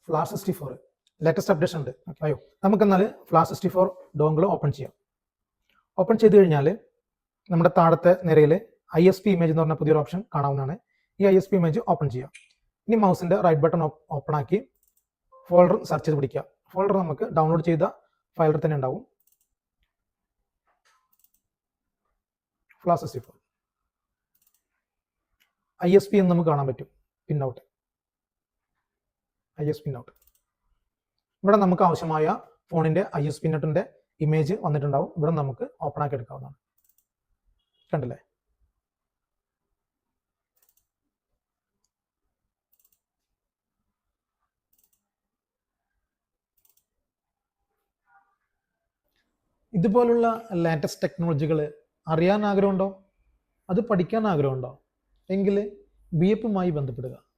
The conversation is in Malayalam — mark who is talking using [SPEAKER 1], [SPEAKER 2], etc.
[SPEAKER 1] ഫ്ലാഷ് 64 ലേറ്റസ്റ്റ് അപ്ഡേഷൻ ഉണ്ട്. അയ്യോ, നമുക്കെന്നാൽ ഫ്ലാഷ് 64 ഡോങ്കിൾ ഓപ്പൺ ചെയ്യാം. ഓപ്പൺ ചെയ്ത് കഴിഞ്ഞാൽ നമ്മുടെ താഴത്തെ നിരയിൽ ISP ഇമേജ് എന്ന് പറഞ്ഞ പുതിയൊരു ഓപ്ഷൻ കാണാവുന്നതാണ്. ഈ ISP ഇമേജ് ഓപ്പൺ ചെയ്യാം. ഇനി മൗസിന്റെ റൈറ്റ് ബട്ടൺ ഓപ്പൺ ആക്കി ഫോൾഡർ സെർച്ച് ചെയ്ത് പിടിക്കുക. ഫോൾഡർ നമുക്ക് ഡൗൺലോഡ് ചെയ്ത ഫയലിൽ തന്നെ ഉണ്ടാവും. ഫ്ലാഷ് 64 ISP എന്ന് നമുക്ക് കാണാൻ പറ്റും. പിന്നൗട്ട് ISP പിന്നൗട്ട്. ഇവിടെ നമുക്ക് ആവശ്യമായ ഫോണിന്റെ ISP നെറ്റിന്റെ ഇമേജ് വന്നിട്ടുണ്ടാവും. ഇവിടെ നമുക്ക് ഓപ്പൺ ആക്കി എടുക്കാവുന്നതാണ്. കണ്ടില്ലേ? ഇതുപോലുള്ള ലേറ്റസ്റ്റ് ടെക്നോളജികൾ അറിയാൻ ആഗ്രഹമുണ്ടോ? അത് പഠിക്കാൻ ആഗ്രഹമുണ്ടോ? എങ്കിൽ BF ബന്ധപ്പെടുക.